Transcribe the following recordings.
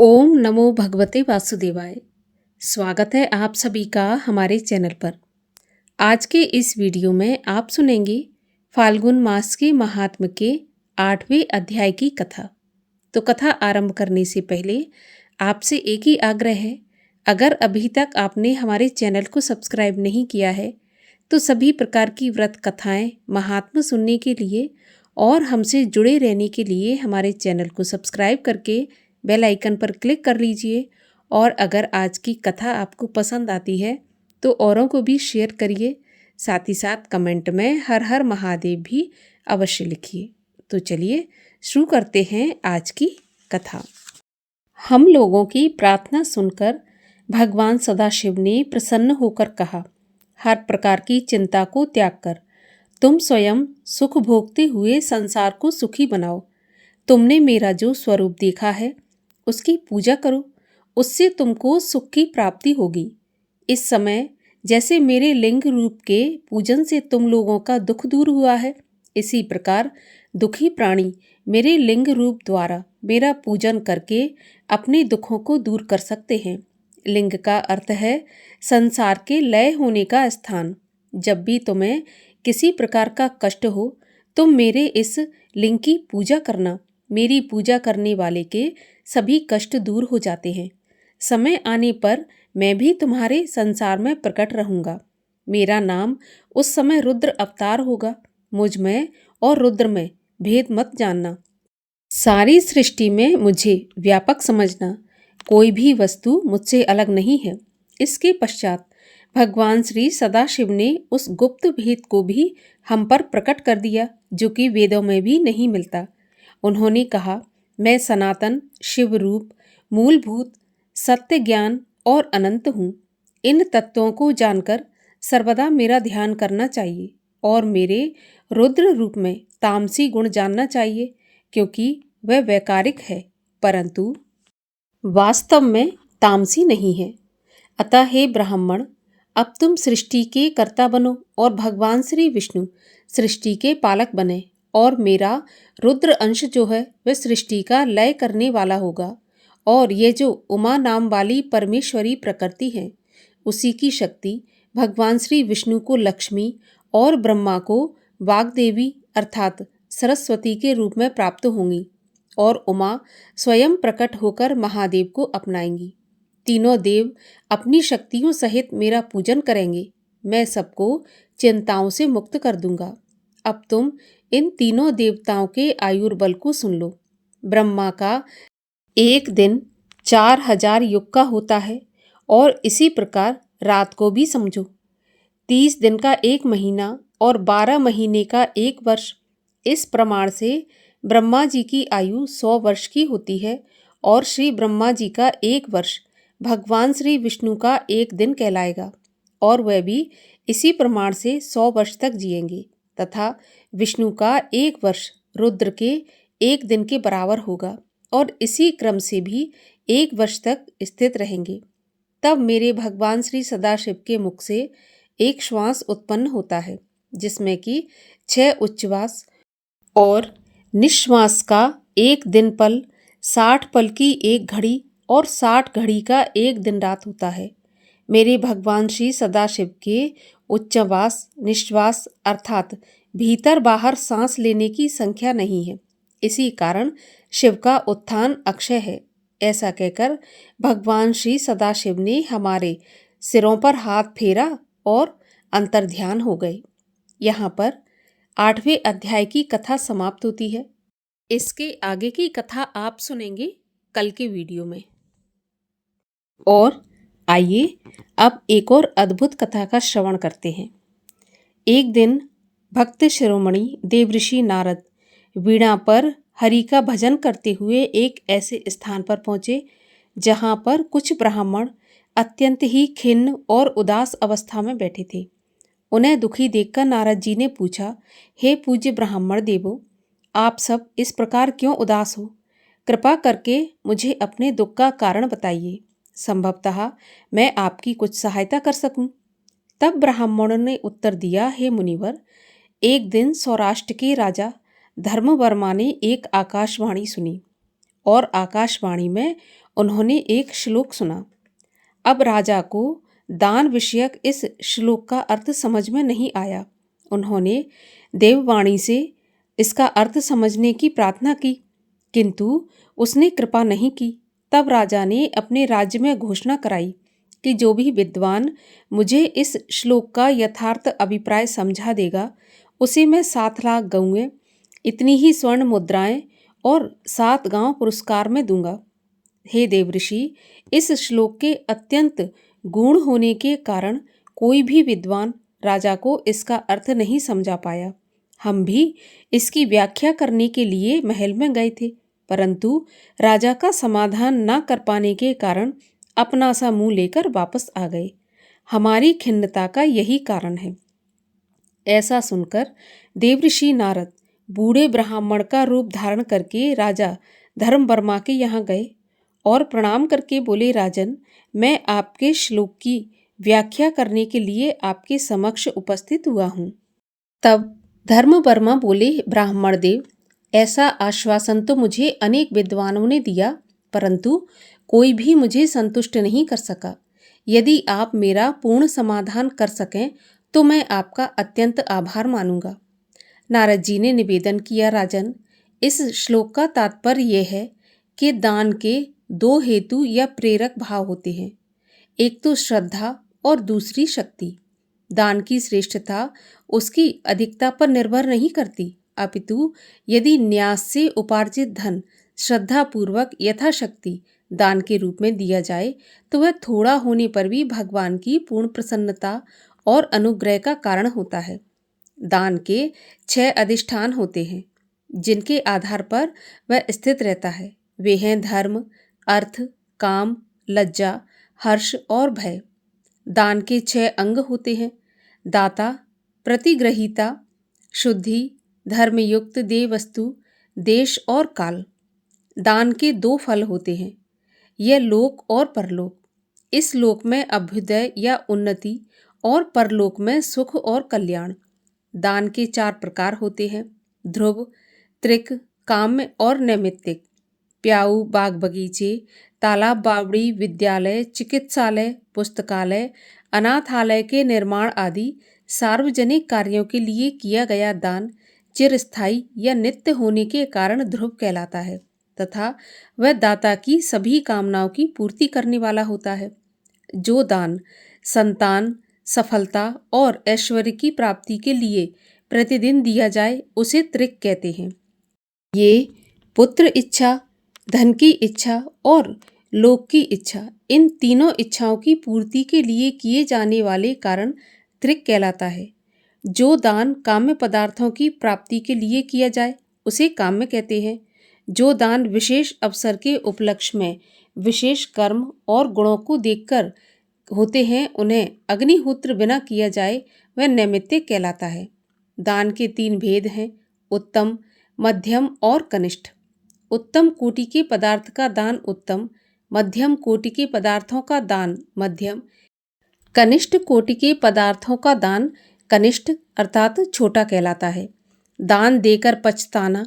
ओम नमो भगवते वासुदेवाय। स्वागत है आप सभी का हमारे चैनल पर। आज के इस वीडियो में आप सुनेंगे फाल्गुन मास के महात्म्य के 8वें अध्याय की कथा। तो कथा आरंभ करने से पहले आपसे एक ही आग्रह है, अगर अभी तक आपने हमारे चैनल को सब्सक्राइब नहीं किया है तो सभी प्रकार की व्रत कथाएं महात्म्य सुनने के लिए और हमसे जुड़े रहने के लिए हमारे चैनल को सब्सक्राइब करके बेल आइकन पर क्लिक कर लीजिए। और अगर आज की कथा आपको पसंद आती है तो औरों को भी शेयर करिए। साथ ही साथ कमेंट में हर हर महादेव भी अवश्य लिखिए। तो चलिए शुरू करते हैं आज की कथा। हम लोगों की प्रार्थना सुनकर भगवान सदाशिव ने प्रसन्न होकर कहा, हर प्रकार की चिंता को त्याग कर तुम स्वयं सुख भोगते हुए संसार को सुखी बनाओ। तुमने मेरा जो स्वरूप देखा है उसकी पूजा करो, उससे तुमको सुख की प्राप्ति होगी। इस समय जैसे मेरे लिंग रूप के पूजन से तुम लोगों का दुख दूर हुआ है, इसी प्रकार दुखी प्राणी मेरे लिंग रूप द्वारा मेरा पूजन करके अपने दुखों को दूर कर सकते हैं। लिंग का अर्थ है संसार के लय होने का स्थान। जब भी तुम्हें किसी प्रकार का कष्ट हो, तुम मेरे इस लिंग की पूजा करना। मेरी पूजा करने वाले के सभी कष्ट दूर हो जाते हैं। समय आने पर मैं भी तुम्हारे संसार में प्रकट रहूंगा। मेरा नाम उस समय रुद्र अवतार होगा। मुझ में और रुद्र में भेद मत जानना। सारी सृष्टि में मुझे व्यापक समझना। कोई भी वस्तु मुझसे अलग नहीं है। इसके पश्चात भगवान श्री सदाशिव ने उस गुप्त भेद को भी हम पर प्रकट कर दिया, जो कि वेदों में भी नहीं मिलता। उन्होंने कहा, मैं सनातन शिव रूप मूलभूत सत्य ज्ञान और अनंत हूँ। इन तत्वों को जानकर सर्वदा मेरा ध्यान करना चाहिए और मेरे रुद्र रूप में तामसी गुण जानना चाहिए, क्योंकि वह वैकारिक है परंतु वास्तव में तामसी नहीं है। अतः हे ब्राह्मण, अब तुम सृष्टि के कर्ता बनो और भगवान श्री विष्णु सृष्टि के पालक बने, और मेरा रुद्र अंश जो है वह सृष्टि का लय करने वाला होगा। और ये जो उमा नाम वाली परमेश्वरी प्रकृति है, उसी की शक्ति भगवान श्री विष्णु को लक्ष्मी और ब्रह्मा को वाग्देवी अर्थात सरस्वती के रूप में प्राप्त होंगी, और उमा स्वयं प्रकट होकर महादेव को अपनाएंगी। तीनों देव अपनी शक्तियों सहित मेरा पूजन करेंगे। मैं सबको चिंताओं से मुक्त कर दूंगा। अब तुम इन तीनों देवताओं के आयुर्बल को सुन लो। ब्रह्मा का एक दिन 4000 युग का होता है, और इसी प्रकार रात को भी समझो। 30 दिन का एक महीना और 12 महीने का एक वर्ष। इस प्रमाण से ब्रह्मा जी की आयु 100 वर्ष की होती है, और श्री ब्रह्मा जी का एक वर्ष भगवान श्री विष्णु का एक दिन कहलाएगा, और वह भी इसी प्रमाण से 100 वर्ष तक जिएंगे, तथा विष्णु का एक वर्ष रुद्र के एक दिन के बराबर होगा, और इसी क्रम से भी एक वर्ष तक स्थित रहेंगे। तब मेरे भगवान श्री सदाशिव के मुख से एक श्वास उत्पन्न होता है, जिसमें कि 6 उच्छ्वास और निश्वास का एक दिन पल, 60 पल की एक घड़ी और 60 घड़ी का एक दिन रात होता है। मेरे भगवान श्री सदाशिव के उच्छ्वास निश्वास अर्थात भीतर बाहर सांस लेने की संख्या नहीं है। इसी कारण शिव का उत्थान अक्षय है। ऐसा कहकर भगवान श्री सदाशिव ने हमारे सिरों पर हाथ फेरा और अंतर्ध्यान हो गए। यहाँ पर 8वें अध्याय की कथा समाप्त होती है। इसके आगे की कथा आप सुनेंगे कल के वीडियो में। और आइए अब एक और अद्भुत कथा का श्रवण करते हैं। एक दिन भक्त शिरोमणि देवऋषि नारद वीणा पर हरि का भजन करते हुए एक ऐसे स्थान पर पहुँचे जहाँ पर कुछ ब्राह्मण अत्यंत ही खिन्न और उदास अवस्था में बैठे थे। उन्हें दुखी देखकर नारद जी ने पूछा, हे पूज्य ब्राह्मण देवो, आप सब इस प्रकार क्यों उदास हो? कृपा करके मुझे अपने दुख का कारण बताइए। संभवतः मैं आपकी कुछ सहायता कर सकूं। तब ब्राह्मणों ने उत्तर दिया, हे मुनिवर, एक दिन सौराष्ट्र के राजा धर्मवर्मा ने एक आकाशवाणी सुनी। और आकाशवाणी में उन्होंने एक श्लोक सुना। अब राजा को दान विषयक इस श्लोक का अर्थ समझ में नहीं आया। उन्होंने देववाणी से इसका अर्थ समझने की प्रार्थना की, किंतु उसने कृपा नहीं की। तब राजा ने अपने राज्य में घोषणा कराई कि जो भी विद्वान मुझे इस श्लोक का यथार्थ अभिप्राय समझा देगा, उसे मैं 7 लाख गौएं, इतनी ही स्वर्ण मुद्राएं और 7 गांव पुरस्कार में दूंगा। हे देवऋषि, इस श्लोक के अत्यंत गूढ़ होने के कारण कोई भी विद्वान राजा को इसका अर्थ नहीं समझा पाया। हम भी इसकी व्याख्या करने के लिए महल में गए थे, परंतु राजा का समाधान न कर पाने के कारण अपना सा मुंह लेकर वापस आ गए। हमारी खिन्नता का यही कारण है। ऐसा सुनकर देवऋषि नारद बूढ़े ब्राह्मण का रूप धारण करके राजा धर्मवर्मा के यहाँ गए और प्रणाम करके बोले, राजन, मैं आपके श्लोक की व्याख्या करने के लिए आपके समक्ष उपस्थित हुआ हूँ। तब धर्मवर्मा बोले, ब्राह्मण देव, ऐसा आश्वासन तो मुझे अनेक विद्वानों ने दिया, परंतु कोई भी मुझे संतुष्ट नहीं कर सका। यदि आप मेरा पूर्ण समाधान कर सकें तो मैं आपका अत्यंत आभार मानूंगा। नारद जी ने निवेदन किया, राजन, इस श्लोक का तात्पर्य यह है कि दान के 2 हेतु या प्रेरक भाव होते हैं, एक तो श्रद्धा और दूसरी शक्ति। दान की श्रेष्ठता उसकी अधिकता पर निर्भर नहीं करती, अपितु यदि न्यास से उपार्जित धन श्रद्धापूर्वक यथाशक्ति दान के रूप में दिया जाए तो वह थोड़ा होने पर भी भगवान की पूर्ण प्रसन्नता और अनुग्रह का कारण होता है। दान के 6 अधिष्ठान होते हैं जिनके आधार पर वह स्थित रहता है। वे हैं धर्म, अर्थ, काम, लज्जा, हर्ष और भय। दान के 6 अंग होते हैं, दाता, प्रतिग्रहीता, शुद्धि, धर्मयुक्त देय वस्तु, देश और काल। दान के 2 फल होते हैं, यह लोक और परलोक। इस लोक में अभ्युदय या उन्नति और परलोक में सुख और कल्याण। दान के 4 प्रकार होते हैं, ध्रुव, त्रिक, काम्य और नैमित्तिक। प्याऊ, बाग बगीचे, तालाब, बावड़ी, विद्यालय, चिकित्सालय, पुस्तकालय, अनाथालय के निर्माण आदि सार्वजनिक कार्यों के लिए किया गया दान चिरस्थायी या नित्य होने के कारण ध्रुव कहलाता है तथा वह दाता की सभी कामनाओं की पूर्ति करने वाला होता है। जो दान संतान, सफलता और ऐश्वर्य की प्राप्ति के लिए प्रतिदिन दिया जाए उसे त्रिक कहते हैं। ये पुत्र इच्छा, धन की इच्छा और लोक की इच्छा, इन तीनों इच्छाओं की पूर्ति के लिए किए जाने वाले कारण त्रिक कहलाता है। जो दान काम्य पदार्थों की प्राप्ति के लिए किया जाए उसे काम्य कहते हैं। जो दान विशेष अवसर के उपलक्ष्य में विशेष कर्म और गुणों को देखकर होते हैं उन्हें अग्निहोत्र बिना किया जाए वह नैमित्तिक कहलाता है। दान के 3 भेद हैं, उत्तम, मध्यम और कनिष्ठ। उत्तम कोटि के पदार्थ का दान उत्तम, मध्यम कोटि के पदार्थों का दान मध्यम, कनिष्ठ कोटि के पदार्थों का दान कनिष्ठ अर्थात छोटा कहलाता है। दान देकर पछताना,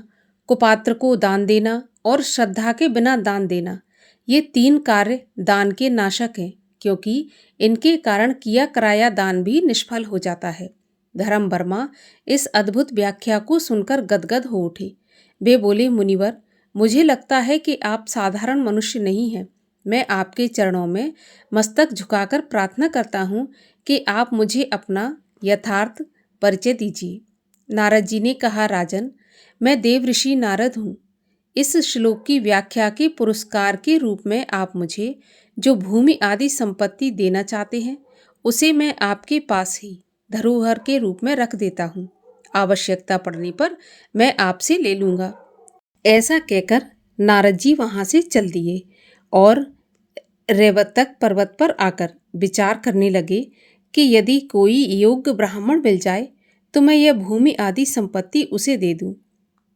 कुपात्र को दान देना और श्रद्धा के बिना दान देना, ये 3 कार्य दान के नाशक हैं, क्योंकि इनके कारण किया कराया दान भी निष्फल हो जाता है। धर्मवर्मा इस अद्भुत व्याख्या को सुनकर गदगद हो उठे। वे बोले, मुनिवर, मुझे लगता है कि आप साधारण मनुष्य नहीं हैं। मैं आपके चरणों में मस्तक झुकाकर प्रार्थना करता हूँ कि आप मुझे अपना यथार्थ परिचय दीजिए। नारद जी ने कहा, राजन, मैं देवऋषि नारद हूँ। इस श्लोक की व्याख्या के पुरस्कार के रूप में आप मुझे जो भूमि आदि संपत्ति देना चाहते हैं उसे मैं आपके पास ही धरोहर के रूप में रख देता हूँ। आवश्यकता पड़ने पर मैं आपसे ले लूँगा। ऐसा कहकर नारद जी वहाँ से चल दिए और रेवतक पर्वत पर आकर विचार करने लगे कि यदि कोई योग्य ब्राह्मण मिल जाए तो मैं यह भूमि आदि संपत्ति उसे दे दूं।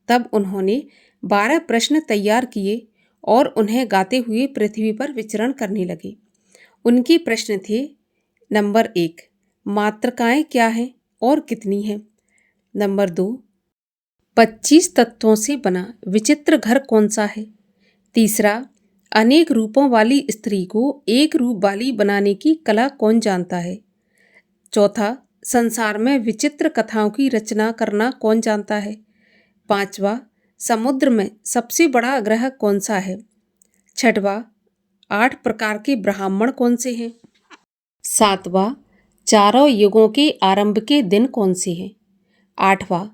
तब उन्होंने 12 प्रश्न तैयार किए और उन्हें गाते हुए पृथ्वी पर विचरण करने लगे। उनके प्रश्न थे, नंबर 1, मातृकाएं क्या हैं और कितनी हैं? नंबर 2, 25 तत्वों से बना विचित्र घर कौन सा है? तीसरा, अनेक रूपों वाली स्त्री को एक रूप वाली बनाने की कला कौन जानता है? चौथा, संसार में विचित्र कथाओं की रचना करना कौन जानता है? पांचवा, समुद्र में सबसे बड़ा ग्रह कौन सा है? छठवां, 8 प्रकार के ब्राह्मण कौन से हैं? सातवां, चारों युगों के आरंभ के दिन कौन से हैं? आठवां,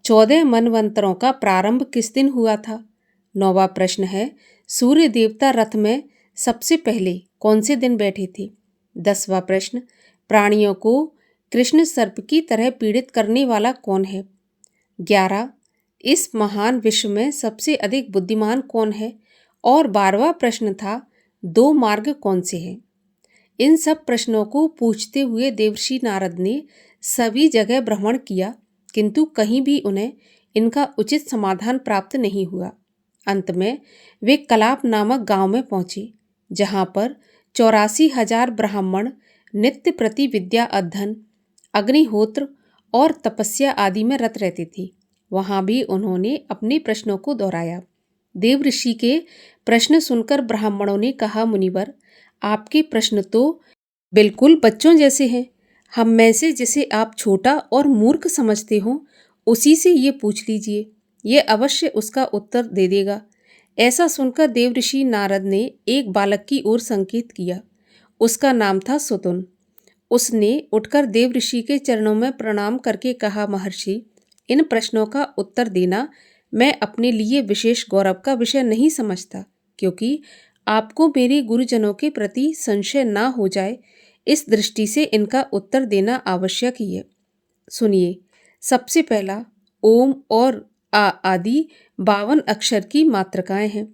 14 मनवंतरों का प्रारंभ किस दिन हुआ था? नौवां प्रश्न है, सूर्य देवता रथ में सबसे पहले कौन से दिन बैठे थे? 10वां प्रश्न, प्राणियों को कृष्ण सर्प की तरह पीड़ित करने वाला कौन है? 11, इस महान विश्व में सबसे अधिक बुद्धिमान कौन है? और 12वां प्रश्न था, 2 मार्ग कौन से हैं? इन सब प्रश्नों को पूछते हुए देवर्षि नारद ने सभी जगह भ्रमण किया, किंतु कहीं भी उन्हें इनका उचित समाधान प्राप्त नहीं हुआ। अंत में वे कलाप नामक गांव में पहुंचे, जहां पर 84,000 ब्राह्मण नित्य प्रति विद्या अध्ययन, अग्निहोत्र और तपस्या आदि में रत रहते थे। वहां भी उन्होंने अपने प्रश्नों को दोहराया। देवऋषि के प्रश्न सुनकर ब्राह्मणों ने कहा, मुनिवर, आपके प्रश्न तो बिल्कुल बच्चों जैसे हैं। हम में से जिसे आप छोटा और मूर्ख समझते हो, उसी से ये पूछ लीजिए, ये अवश्य उसका उत्तर दे देगा। ऐसा सुनकर देवऋषि नारद ने एक बालक की ओर संकेत किया। उसका नाम था सुतुन। उसने उठकर देवऋषि के चरणों में प्रणाम करके कहा, महर्षि, इन प्रश्नों का उत्तर देना मैं अपने लिए विशेष गौरव का विषय नहीं समझता, क्योंकि आपको मेरे गुरुजनों के प्रति संशय ना हो जाए, इस दृष्टि से इनका उत्तर देना आवश्यक ही है। सुनिए, सबसे पहला, ओम और आ आदि 52 अक्षर की मात्रकाएं हैं।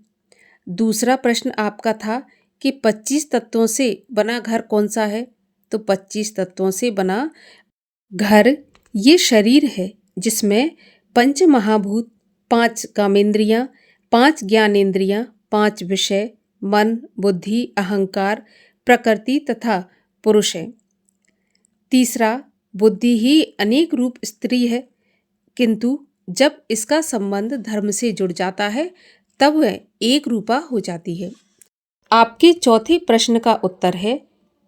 दूसरा प्रश्न आपका था कि 25 तत्वों से बना घर कौन सा है? तो 25 तत्वों से बना घर ये शरीर है, जिसमें 5 महाभूत, 5 कामेंद्रियां, 5 ज्ञानेंद्रियां, 5 विषय, मन, बुद्धि, अहंकार, प्रकृति तथा पुरुष है। तीसरा, बुद्धि ही अनेक रूप स्त्री है, किंतु जब इसका संबंध धर्म से जुड़ जाता है तब वह एक रूपा हो जाती है। आपके चौथे प्रश्न का उत्तर है,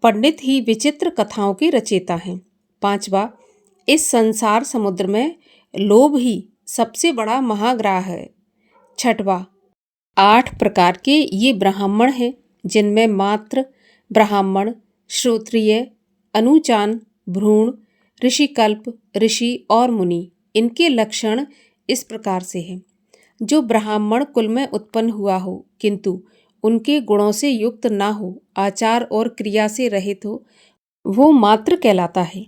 पंडित ही विचित्र कथाओं के रचयिता हैं। पांचवा, इस संसार समुद्र में लोभ ही सबसे बड़ा महाग्राह है। छठवा, 8 प्रकार के ये ब्राह्मण हैं, जिनमें मात्र ब्राह्मण, श्रोत्रिय, अनुचान, भ्रूण, ऋषिकल्प, ऋषि और मुनि, इनके लक्षण इस प्रकार से हैं। जो ब्राह्मण कुल में उत्पन्न हुआ हो, किंतु उनके गुणों से युक्त ना हो, आचार और क्रिया से रहित हो, वो मात्र कहलाता है।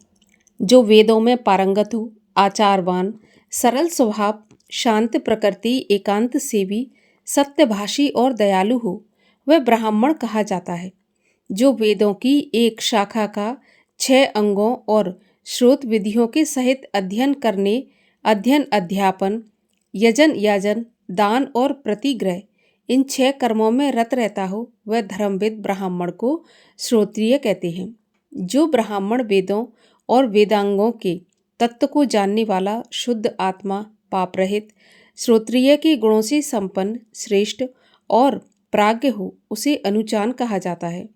जो वेदों में पारंगत हो, आचारवान, सरल स्वभाव, शांत प्रकृति, एकांत सेवी, सत्यभाषी और दयालु हो, वह ब्राह्मण कहा जाता है। जो वेदों की एक शाखा का 6 अंगों और श्रोत विधियों के सहित अध्ययन करने, अध्ययन, अध्यापन, यजन, याजन, दान और प्रतिग्रह, इन 6 कर्मों में रत रहता हो, वह धर्मविद ब्राह्मण को श्रोत्रिय कहते हैं। जो ब्राह्मण वेदों और वेदांगों के तत्व को जानने वाला, शुद्ध आत्मा, पाप रहित, श्रोत्रिय के गुणों से संपन्न, श्रेष्ठ और प्राज्ञ हो, उसे अनुचान कहा जाता है।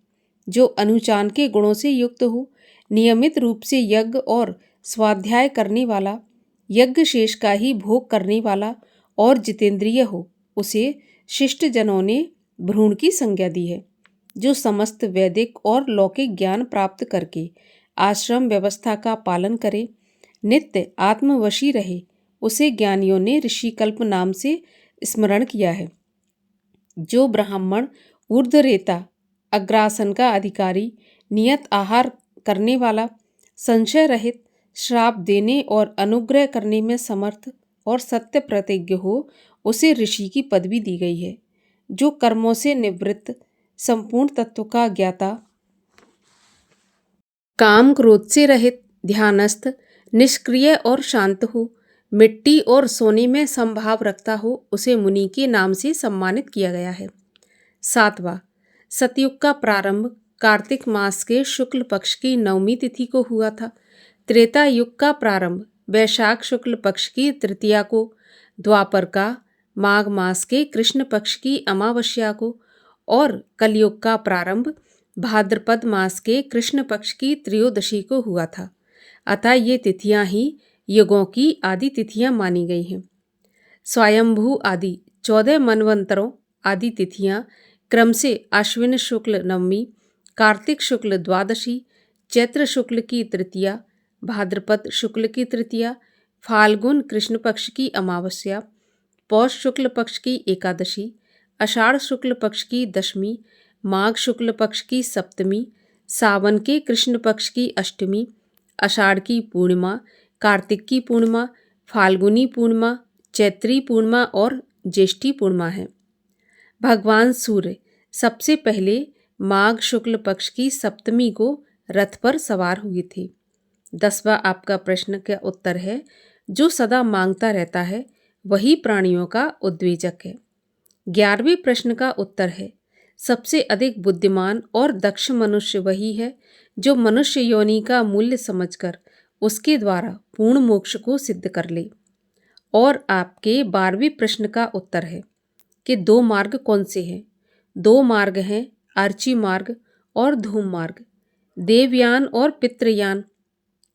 जो अनुचान के गुणों से युक्त हो, नियमित रूप से यज्ञ और स्वाध्याय करने वाला, यज्ञ शेष का ही भोग करने वाला और जितेंद्रिय हो, उसे शिष्ट जनों ने भ्रूण की संज्ञा दी है। जो समस्त वैदिक और लौकिक ज्ञान प्राप्त करके आश्रम व्यवस्था का पालन करे, नित्य आत्मवशी रहे, उसे ज्ञानियों ने ऋषिकल्प नाम से स्मरण किया है। जो ब्राह्मण ऊर्ध्वरेता, अग्रासन का अधिकारी, नियत आहार करने वाला, संशय रहित, श्राप देने और अनुग्रह करने में समर्थ और सत्य प्रतिज्ञ हो, उसे ऋषि की पदवी दी गई है। जो कर्मों से निवृत्त, संपूर्ण तत्व का ज्ञाता, काम क्रोध से रहित, ध्यानस्थ, निष्क्रिय और शांत हो, मिट्टी और सोने में समभाव रखता हो, उसे मुनि के नाम से सम्मानित किया गया है। 7वां, सतयुग का प्रारंभ कार्तिक मास के शुक्ल पक्ष की 9वीं तिथि को हुआ था। त्रेता युग का प्रारंभ वैशाख शुक्ल पक्ष की तृतीया को, द्वापर का माघ मास के कृष्ण पक्ष की अमावस्या को और कलयुग का प्रारंभ भाद्रपद मास के कृष्ण पक्ष की त्रयोदशी को हुआ था। अतः ये तिथियां ही युगों की आदि तिथियां मानी गई हैं। स्वयंभू आदि 14 मनवंतरों आदि तिथियां क्रम से आश्विन शुक्ल नवमी, कार्तिक शुक्ल द्वादशी, चैत्र शुक्ल की तृतीया, भाद्रपद शुक्ल की तृतीया, फाल्गुन कृष्ण पक्ष की अमावस्या, पौष शुक्ल पक्ष की एकादशी, आषाढ़ शुक्ल पक्ष की दशमी, माघ शुक्ल पक्ष की सप्तमी, सावन के कृष्ण पक्ष की अष्टमी, आषाढ़ की पूर्णिमा, कार्तिक की पूर्णिमा, फाल्गुनी पूर्णिमा, चैत्री पूर्णिमा और ज्येष्ठी पूर्णिमा है। भगवान सूर्य सबसे पहले माघ शुक्ल पक्ष की सप्तमी को रथ पर सवार हुए थे। 10वां आपका प्रश्न का उत्तर है, जो सदा मांगता रहता है वही प्राणियों का उद्वेजक है। 11वें प्रश्न का उत्तर है, सबसे अधिक बुद्धिमान और दक्ष मनुष्य वही है जो मनुष्य योनि का मूल्य समझकर उसके द्वारा पूर्ण मोक्ष को सिद्ध कर ले। और आपके 12वें प्रश्न का उत्तर है कि 2 मार्ग कौन से हैं। 2 मार्ग हैं, अर्ची मार्ग और धूम मार्ग। देवयान और पितृयान।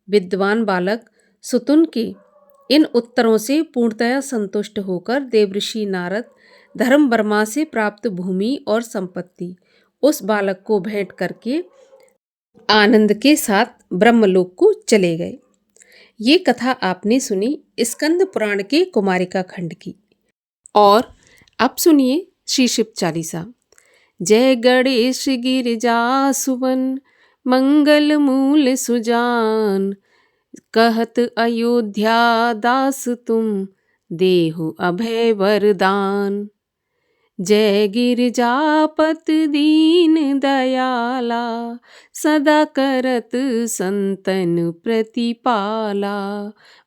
विद्वान बालक सुतुन के इन उत्तरों से पूर्णतया संतुष्ट होकर देवऋषि नारद धर्म वर्मा से प्राप्त भूमि और संपत्ति उस बालक को भेंट करके आनंद के साथ ब्रह्मलोक को चले गए। ये कथा आपने सुनी स्कंद पुराण के कुमारिका खंड की। और अब सुनिए श्री शिव चालीसा। जय गणेश गिरिजा सुवन, मंगल मूल सुजान, कहत अयोध्या दास तुम, देहु अभय वरदान। जय गिरिजापत दीन दयाला, सदा करत संतन प्रतिपाला।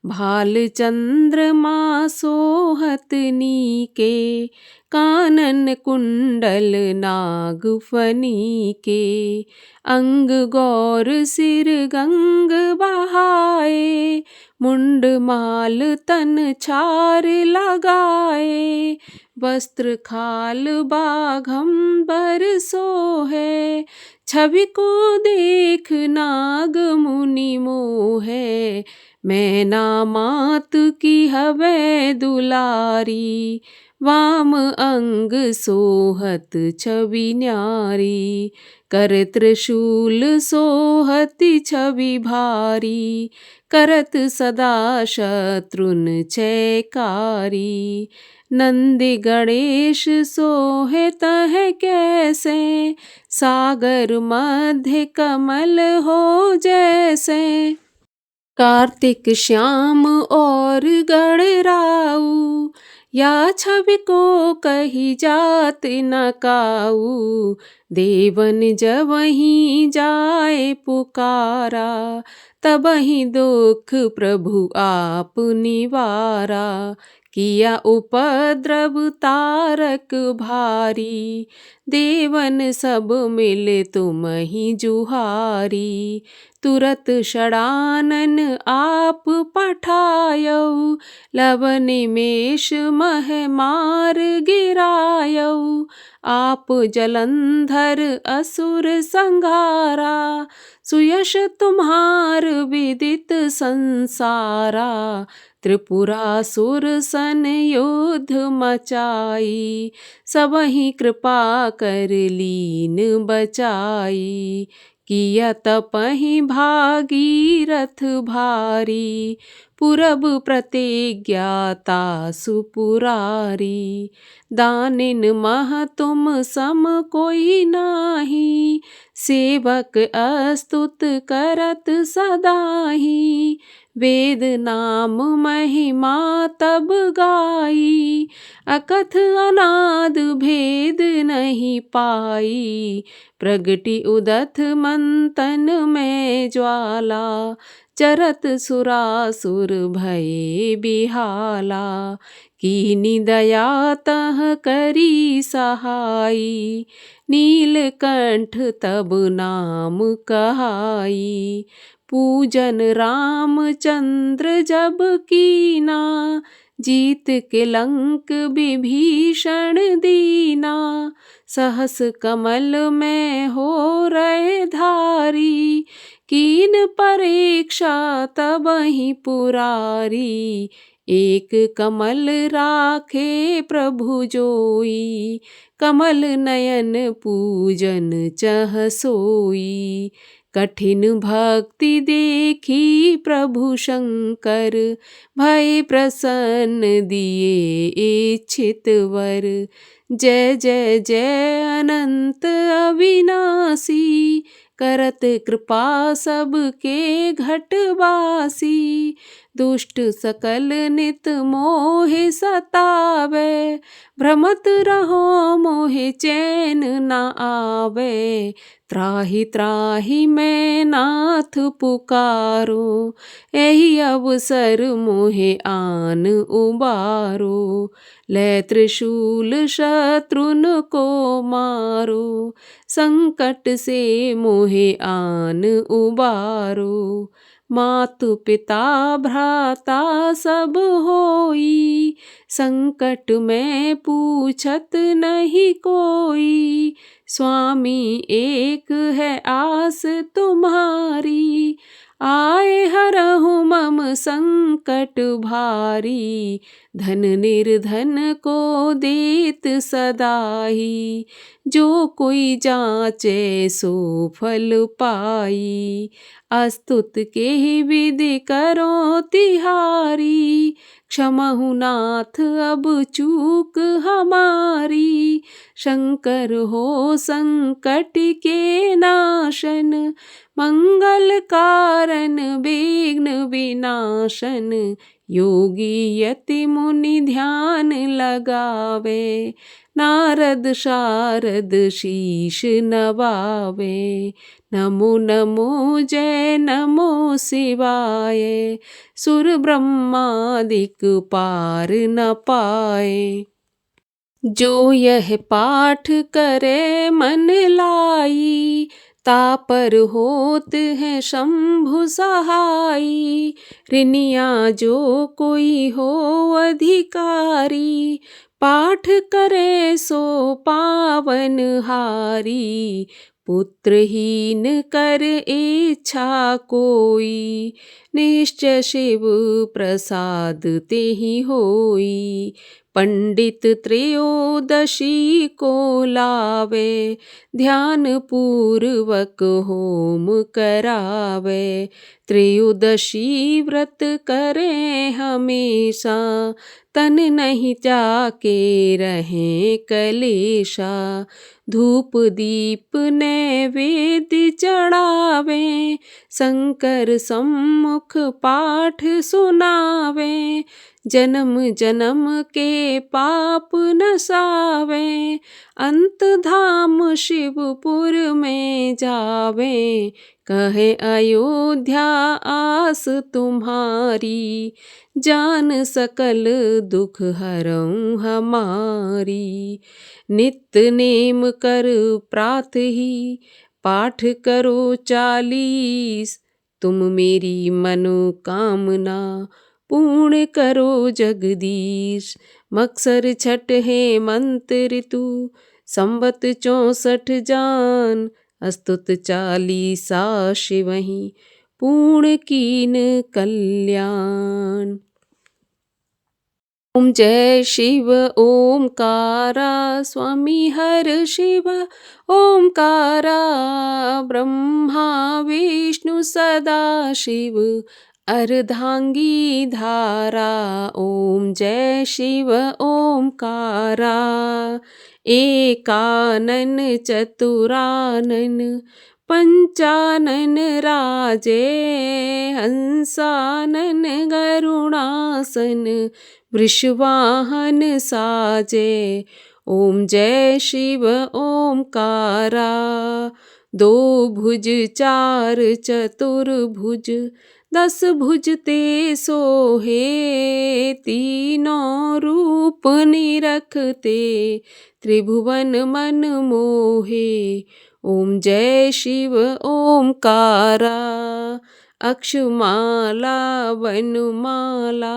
भाल चंद्रमा सोहत नीके, कानन कुंडल नाग फनी के। अंग गौर सिर गंग बहाए, मुंड माल तन छार लगाए। वस्त्र खाल बाघंबर सोहे, छवि को देख नाग मुनि मोहे। मैना मात की हवे दुलारी, वाम अंग सोहत छवि न्यारी। कर त्रिशूल सोहति छवि भारी, करत सदा शत्रुन चैकारी। नंदी गणेश सोहे तह कैसे, सागर मध्य कमल हो जैसे। कार्तिक श्याम और गणराऊ, या छवि को कही जात न काऊ। देवन जवहीं जाए पुकारा, तबहि दुख प्रभु आप निवारा। किया उपद्रव तारक भारी, देवन सब मिल तुमहि जुहारी। तुरत षडानन आप पठायऊ, लव निमेष मह मार गिरायऊ। आप जलंधर असुर संघारा, सुयश तुम्हार विदित संसारा। त्रिपुरासुर सन युद्ध मचाई, सबहि कृपा कर लीन बचाई। किया तपहि भागीरथ भारी, पुरब प्रतिज्ञाता सुपुरारी। दानिन मह तुम सम कोई नाही, सेवक अस्तुत करत सदाही। वेद नाम महिमा तब गाई, अकथ अनाद भेद नहीं पाई। प्रगति उदथ मंतन में ज्वाला, चरत सुरासुर भये बिहाला। कीनी दया तह करी सहाई, नीलकंठ तब नाम कहाई। पूजन रामचंद्र जब कीना, जीत के लंक विभीषण दीना, सहस कमल में हो रहे धारी, कीन परीक्षा तबहि पुरारी, एक कमल राखे प्रभु जोई, कमल नयन पूजन चह सोई, कठिन भक्ति देखी प्रभु शंकर, भय प्रसन्न दिए इच्छित वर, जय जय जय अनंत अविनाशी, करत कृपा सबके घटवासी, दुष्ट सकल नित मोहे सतावे, भ्रमत रहो मोहे चैन न आवे, त्राहि त्राहि मैं नाथ पुकारो, एहि अवसर मोहे आन उबारो, ले त्रिशूल शत्रुन को मारो, संकट से मोहे आन उबारो, मातु पिता भ्राता सब होई, संकट में पूछत नहीं कोई, स्वामी एक है आस तुम्हारी, आए हरहु मम संकट भारी, धन निर्धन को देत सदाई, जो कोई जाचे सो फल पाई, अस्तुत के विधि करो तिहारी, क्षमहु नाथ अब चूक हमारी, शंकर हो संकट के नाशन, मंगल कारण विघ्न विनाशन, योगी यति मुनि ध्यान लगावे, नारद शारद शीश नवावे, नमो नमो जय नमो शिवाय, सुर ब्रह्मादिक पार न पाए, जो यह पाठ करे मन लाई, तापर होत है शंभु सहाई, ऋनिया जो कोई हो अधिकारी, पाठ करे सो पावन हारी, पुत्रहीन कर इच्छा कोई, निश्चय शिव प्रसाद तेहि होई, पंडित त्रयोदशी को लावे, ध्यान पूर्वक होम करावे, त्रयोदशी व्रत करे हमेशा, तन नहीं जाके रहे कलेशा, धूप दीप नैवेद्य चढ़ावे, शंकर सम्मुख पाठ सुनावे, जन्म जन्म के पाप नसावे, अंत धाम शिवपुर में जावे, कहे अयोध्या आस तुम्हारी, जान सकल दुख हरऊँ हमारी, नित्य नेम कर प्रात ही पाठ करो 40, तुम मेरी मनोकामना पूर्ण करो जगदीश, मक्सर छठ है मंत्र ऋतु, संवत 64 जान, अस्तुत 40 शिवहि पूर्ण कीन कल्याण। ओम जय शिव ओमकारा, स्वामी हर शिव ओमकारा, ब्रह्मा विष्णु सदा शिव अर्धांगी धारा, ओम जय शिव ओमकारा, एकानन चतुरानन पंचानन राजे, हंसानन गरुणासन वृषवाहन साजे, ओम जय शिव ओमकारा, 2 भुज 4 चतुर्भुज 10 भुज ते सोहे, तीनों रूप निरखते त्रिभुवन मन मोहे, ओम जय शिव ओमकारा, अक्षमाला वनमाला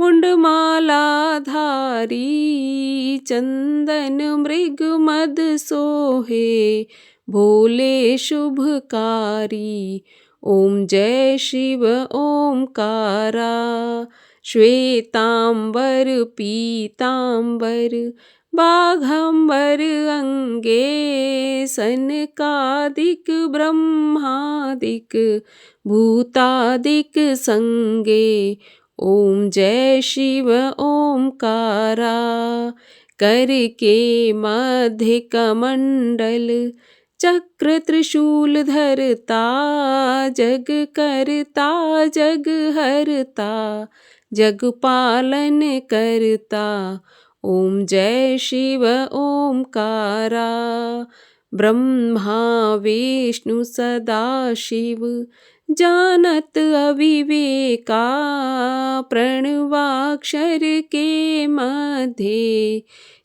मुंडमालाधारी चंदन मृग मद सोहे भोले शुभकारी। ओम जय शिव ओमकारा। श्वेतांबर पीतांबर बाघंबर अंगे सनकादिक ब्रह्मादिक भूतादिक संगे। ओम जय शिव ओमकारा। करके मध्य कमंडल चक्र त्रिशूल धरता जग करता जग हरता जग पालन करता। ओम जय शिव ओमकारा। ब्रह्मा विष्णु सदा शिव जानत अविवेका प्रणवाक्षर के मध्य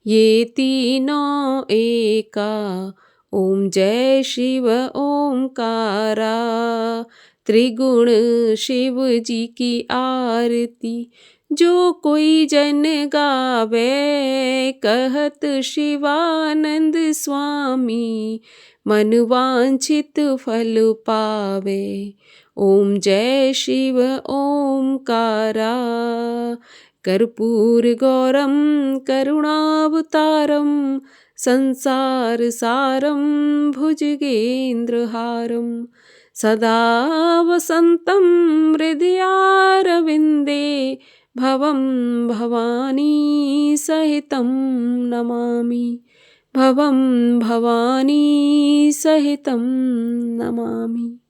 ये तीनों एका। ओम जय शिव ओमकारा। त्रिगुण शिव जी की आरती जो कोई जन गावे कहत शिवानंद स्वामी मन वांछित फल पावे। ओम जय शिव ओमकारा। कर्पूर गौरम करुणावतारम संसार सारम भुजगेन्द्रहारम सदा वसंतं हृदयारविन्दे भवं भवानी सहितं नमामि। भवं भवानी सहितं नमामि।